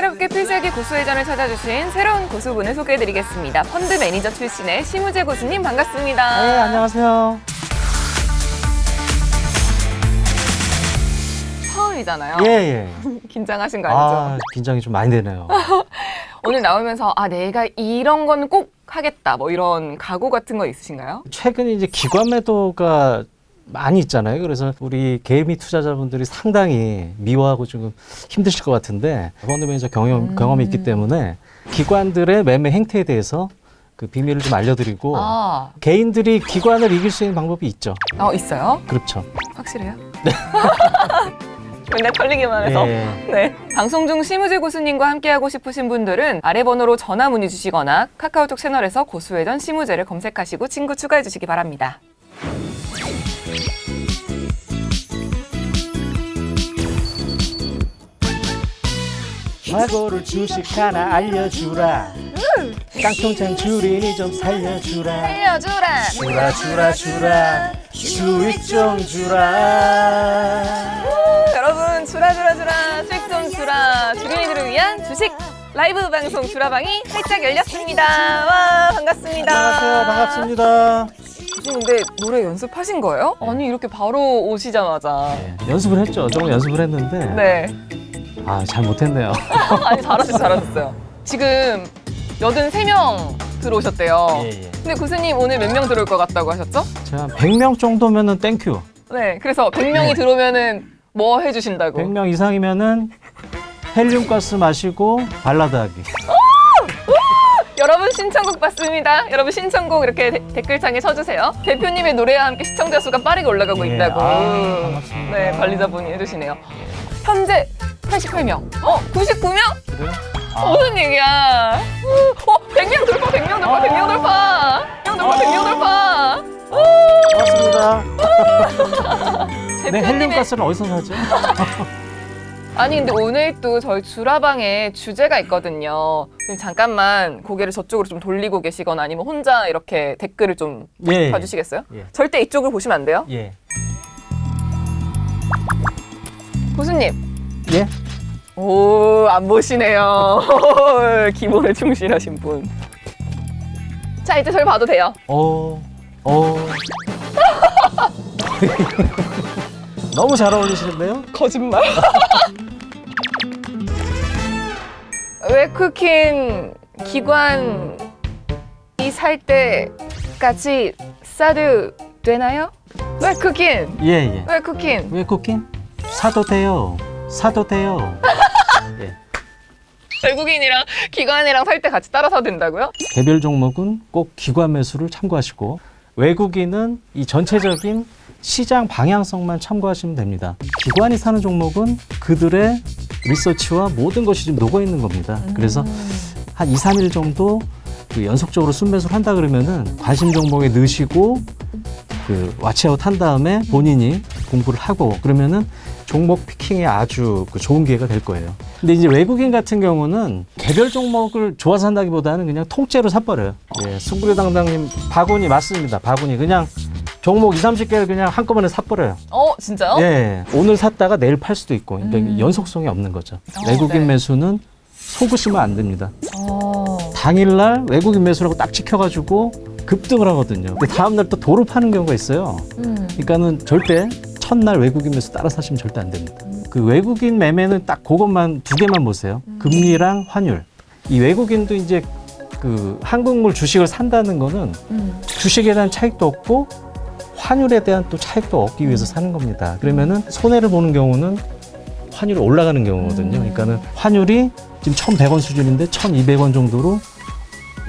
새롭게 필살기 고수회전을 찾아주신 새로운 고수분을 소개해드리겠습니다. 펀드 매니저 출신의 심우재 고수님 반갑습니다. 네, 안녕하세요. 처음이잖아요. 예. 긴장하신 거 아니죠? 긴장이 좀 많이 되네요. 오늘 나오면서 내가 이런 건 꼭 하겠다 뭐 이런 각오 같은 거 있으신가요? 최근에 이제 기관 매도가 많이 있잖아요. 그래서 우리 개미 투자자분들이 상당히 미워하고 좀 힘드실 것 같은데 펀드 매니저 경험이 있기 때문에 기관들의 매매 행태에 대해서 그 비밀을 좀 알려드리고 개인들이 기관을 이길 수 있는 방법이 있죠. 있어요? 그렇죠. 확실해요? 네. 맨날 털리기만 해서. 네. 방송 중 심우재 고수님과 함께하고 싶으신 분들은 아래 번호로 전화 문의 주시거나 카카오톡 채널에서 고수회전 심우재를 검색하시고 친구 추가해 주시기 바랍니다. 마고를 주식 하나 알려주라. 깡통장 주린이 좀 살려주라. 알려주라. 주라 수익 좀 주라. 여러분 주라 수익 좀 주라. 주린이들을 위한 주식 라이브 방송 주라방이 활짝 열렸습니다. 와 반갑습니다. 안녕하세요. 반갑습니다. 근데 노래 연습하신 거예요? 아니 이렇게 바로 오시자마자. 네, 연습을 했죠. 조금 연습을 했는데 네. 잘 못했네요. 아니 잘하셨어요. 지금 83명 들어오셨대요. 예. 근데 고수님 오늘 몇 명 들어올 것 같다고 하셨죠? 제가 100명 정도면은 땡큐. 네. 그래서 100명이 들어오면은 뭐 해주신다고? 100명 이상이면은 헬륨가스 마시고 발라드 하기. 여러분 신청곡 받습니다. 여러분 신청곡 이렇게 댓글창에 쳐주세요. 대표님의 노래와 함께 시청자 수가 빠르게 올라가고 있다고. 반갑습니다. 네, 관리자분이 해주시네요. 현재 88명. 99명? 그래요? 무슨 얘기야? 100명 돌파, 100명 돌파, 100명 돌파. 100명 돌파. 고맙습니다. 네, 헬륨가스는 어디서 사죠? 아니 근데 오늘 또 저희 주라방에 주제가 있거든요. 그럼 잠깐만 고개를 저쪽으로 좀 돌리고 계시거나 아니면 혼자 이렇게 댓글을 좀 봐주시겠어요? 예. 절대 이쪽을 보시면 안 돼요. 예. 고수님. 예? 오, 안 보시네요. 기본에 충실하신 분. 자, 이제 저를 봐도 돼요. 너무 잘 어울리시는데요? 거짓말. 웨크킨 기관이 살 때까지 싸도 되나요? 웨크킨. 예. 웨크킨. 왜 쿠킹? 사도 돼요. 예. 외국인이랑 기관이랑 살 때 같이 따라 사도 된다고요? 개별 종목은 꼭 기관 매수를 참고하시고 외국인은 이 전체적인 시장 방향성만 참고하시면 됩니다. 기관이 사는 종목은 그들의 리서치와 모든 것이 좀 녹아있는 겁니다. 그래서 한 2, 3일 정도 그 연속적으로 순매수를 한다 그러면은 관심 종목에 넣으시고 그 와치아웃 한 다음에 본인이 공부를 하고 그러면은 종목 피킹에 아주 좋은 기회가 될 거예요. 근데 이제 외국인 같은 경우는 개별 종목을 좋아서 한다기보다는 그냥 통째로 사버려요. 예, 숭구리당당님 바구니 맞습니다. 바구니 그냥 종목 2, 30개를 그냥 한꺼번에 사버려요. 진짜요? 예, 오늘 샀다가 내일 팔 수도 있고 그러니까 연속성이 없는 거죠. 외국인 매수는 속으시면 안 됩니다. 당일날 외국인 매수라고 딱 지켜가지고 급등을 하거든요. 근데 다음날 또 도로 파는 경우가 있어요. 그러니까는 절대 첫날 외국인 매수 따라 사시면 절대 안 됩니다. 그 외국인 매매는 딱 그것만 두 개만 보세요. 금리랑 환율. 이 외국인도 이제 그 한국물 주식을 산다는 거는 주식에 대한 차익도 없고 환율에 대한 또 차익도 얻기 위해서 사는 겁니다. 그러면은 손해를 보는 경우는 환율이 올라가는 경우거든요. 그러니까는 환율이 지금 1,100원 수준인데 1,200원 정도로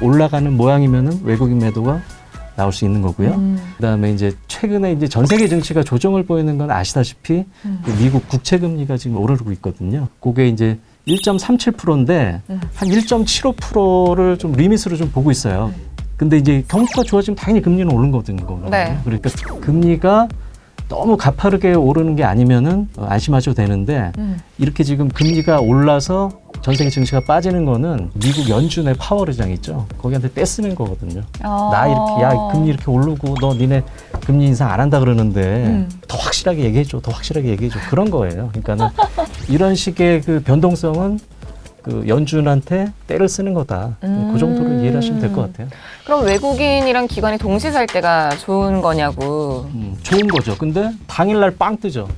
올라가는 모양이면은 외국인 매도가 나올 수 있는 거고요. 그다음에 이제 최근에 이제 전 세계 증시가 조정을 보이는 건 아시다시피 그 미국 국채 금리가 지금 오르고 있거든요. 그게 이제 1.37%인데 한 1.75%를 좀 리밋으로 좀 보고 있어요. 근데 이제 경기가 좋아지면 당연히 금리는 오르거든요. 네. 그러니까 금리가 너무 가파르게 오르는 게 아니면은 안심하셔도 되는데 이렇게 지금 금리가 올라서 전 세계 증시가 빠지는 거는 미국 연준의 파월 의장 있죠. 거기한테 떼쓰는 거거든요. 나 이렇게 야 금리 이렇게 오르고 너 니네 금리 인상 안 한다 그러는데 더 확실하게 얘기해줘. 더 확실하게 얘기해줘. 그런 거예요. 그러니까는 이런 식의 그 변동성은 그 연준한테 때를 쓰는 거다. 그 정도로 이해를 하시면 될 것 같아요. 그럼 외국인이랑 기관이 동시 살 때가 좋은 거냐고. 좋은 거죠. 근데 당일날 빵 뜨죠.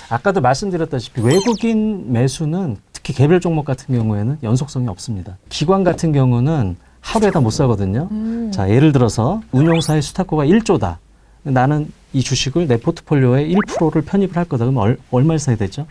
아까도 말씀드렸다시피 외국인 매수는 특히 개별 종목 같은 경우에는 연속성이 없습니다. 기관 같은 경우는 하루에 다 못 사거든요. 자, 예를 들어서 운용사의 수탁고가 1조다. 나는 이 주식을 내 포트폴리오에 1%를 편입을 할 거다. 그러면 얼마를 사야 되죠?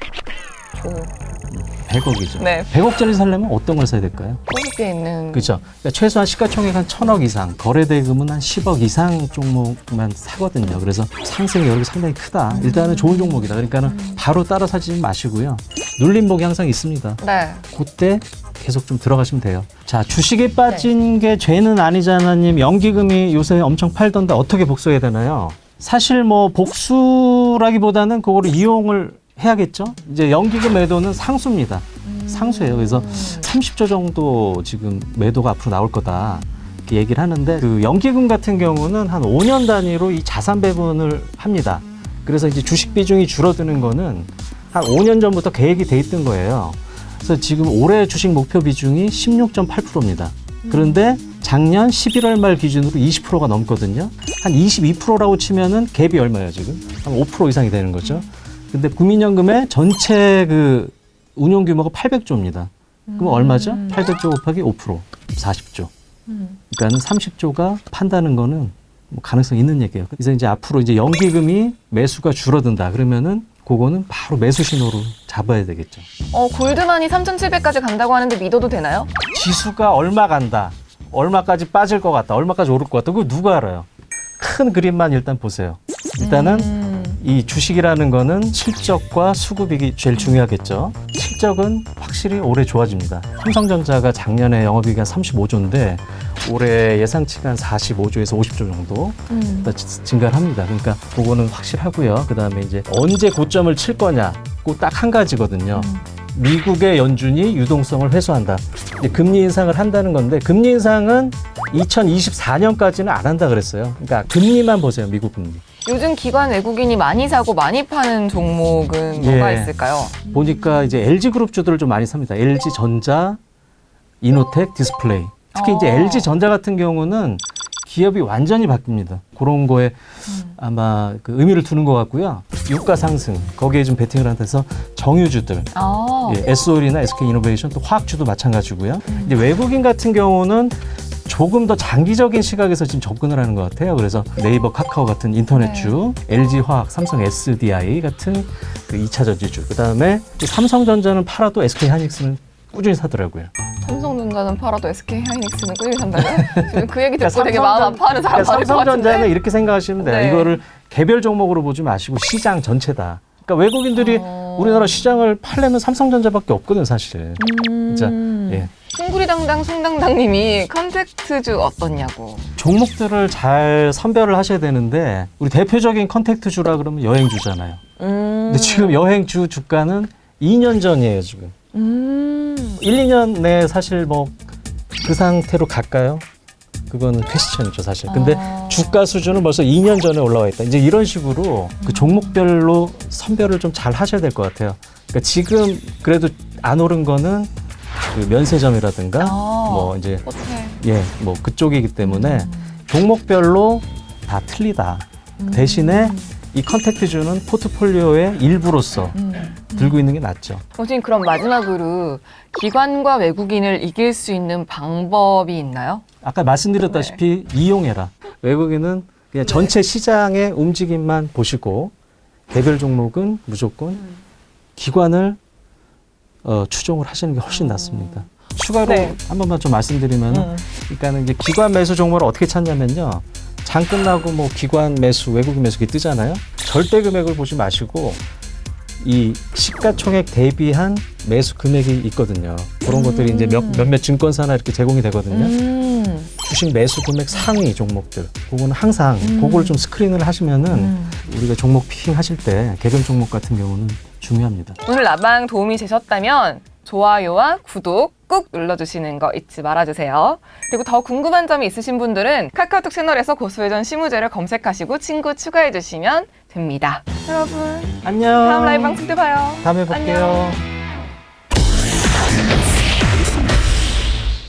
100억이죠. 네. 100억짜리 살려면 어떤 걸 사야 될까요? 꼬집게 있는. 그렇죠. 그러니까 최소한 시가총액 한 1,000억 이상, 거래대금은 한 10억 이상 종목만 사거든요. 그래서 상승 여력이 상당히 크다. 일단은 좋은 종목이다. 그러니까는 바로 따라 사지 마시고요. 눌림목이 항상 있습니다. 네. 그때 계속 좀 들어가시면 돼요. 자, 주식에 빠진 게 죄는 아니잖아님. 연기금이 요새 엄청 팔던데 어떻게 복수해야 되나요? 사실 뭐 복수라기보다는 그거를 이용을 해야겠죠. 이제 연기금 매도는 상수입니다. 상수예요. 그래서 30조 정도 지금 매도가 앞으로 나올 거다 이렇게 얘기를 하는데, 그 연기금 같은 경우는 한 5년 단위로 이 자산 배분을 합니다. 그래서 이제 주식 비중이 줄어드는 거는 한 5년 전부터 계획이 돼 있던 거예요. 그래서 지금 올해 주식 목표 비중이 16.8%입니다. 그런데 작년 11월 말 기준으로 20%가 넘거든요. 한 22%라고 치면은 갭이 얼마예요, 지금? 한 5% 이상이 되는 거죠. 근데 국민연금의 전체 그 운용 규모가 800조입니다. 그럼 얼마죠? 800조 곱하기 5%, 40조. 그러니까 30조가 판다는 거는 뭐 가능성 있는 얘기예요. 그래서 이제 앞으로 이제 연기금이 매수가 줄어든다. 그러면은 그거는 바로 매수 신호로 잡아야 되겠죠. 골드만이 3,700까지 간다고 하는데 믿어도 되나요? 지수가 얼마 간다, 얼마까지 빠질 것 같다, 얼마까지 오를 것 같다. 그거 누가 알아요? 큰 그림만 일단 보세요. 일단은 이 주식이라는 거는 실적과 수급이 제일 중요하겠죠. 실적은 확실히 올해 좋아집니다. 삼성전자가 작년에 영업이익이 한 35조인데 올해 예상치가 한 45조에서 50조 정도 증가를 합니다. 그러니까 그거는 확실하고요. 그다음에 이제 언제 고점을 칠 거냐, 그 딱 한 가지거든요. 미국의 연준이 유동성을 회수한다. 이제 금리 인상을 한다는 건데, 금리 인상은 2024년까지는 안 한다 그랬어요. 그러니까 금리만 보세요, 미국 금리. 요즘 기관 외국인이 많이 사고 많이 파는 종목은 뭐가 있을까요? 보니까 이제 LG그룹주들을 좀 많이 삽니다. LG전자, 이노텍, 디스플레이. 특히 이제 LG전자 같은 경우는 기업이 완전히 바뀝니다. 그런 거에 아마 그 의미를 두는 것 같고요. 유가 상승, 거기에 좀 베팅을 한다서 정유주들, SOL이나 SK이노베이션, 또 화학주도 마찬가지고요. 이제 외국인 같은 경우는 조금 더 장기적인 시각에서 지금 접근을 하는 것 같아요. 그래서 네이버, 카카오 같은 인터넷주, LG화학, 삼성 SDI 같은 그 2차 전지주, 그다음에 삼성전자는 팔아도 SK하이닉스는 꾸준히 사더라고요. 삼성전자는 팔아도 SK하이닉스는 꾸준히 산다고요? 지금 그 얘기 듣고 그러니까 되게 마음 아파하는 사람 많을 것 삼성전자는 같은데? 이렇게 생각하시면 돼요. 네. 이거를 개별 종목으로 보지 마시고 시장 전체다. 그러니까 외국인들이 우리나라 시장을 팔려면 삼성전자밖에 없거든, 사실. 진짜. 예. 숭구리당당 숭당당님이 컨택트주 어떻냐고. 종목들을 잘 선별을 하셔야 되는데, 우리 대표적인 컨택트주라 그러면 여행주잖아요. 근데 지금 여행주 주가는 2년 전이에요, 지금. 1, 2년 내에 사실 뭐 그 상태로 갈까요? 그거는 퀘스천이죠, 사실. 근데 주가 수준은 벌써 2년 전에 올라와 있다. 이제 이런 식으로 그 종목별로 선별을 좀 잘 하셔야 될 것 같아요. 그러니까 지금 그래도 안 오른 거는 그 면세점이라든가 뭐 이제 뭐 그쪽이기 때문에 종목별로 다 틀리다. 대신에 이 컨택트주는 포트폴리오의 일부로서 들고 있는 게 낫죠. 선생님, 그럼 마지막으로 기관과 외국인을 이길 수 있는 방법이 있나요? 아까 말씀드렸다시피 이용해라. 외국인은 그냥 전체 시장의 움직임만 보시고 개별 종목은 무조건 기관을 추종을 하시는 게 훨씬 낫습니다. 추가로 한 번만 좀 말씀드리면, 그러니까는 이제 기관 매수 종목을 어떻게 찾냐면요. 장 끝나고 뭐 기관 매수, 외국인 매수가 뜨잖아요. 절대 금액을 보지 마시고 이 시가총액 대비한 매수 금액이 있거든요. 그런 것들이 이제 몇몇 증권사나 이렇게 제공이 되거든요. 주식 매수 금액 상위 종목들, 그거는 항상 그걸 좀 스크린을 하시면은 우리가 종목 피킹 하실 때 개별 종목 같은 경우는 중요합니다. 오늘 라방 도움이 되셨다면 좋아요와 구독 꾹 눌러주시는 거 잊지 말아주세요. 그리고 더 궁금한 점이 있으신 분들은 카카오톡 채널에서 고수회전 시무제를 검색하시고 친구 추가해주시면 됩니다. 여러분, 안녕. 다음 라이브 방송 때 봐요. 다음에 볼게요. 안녕.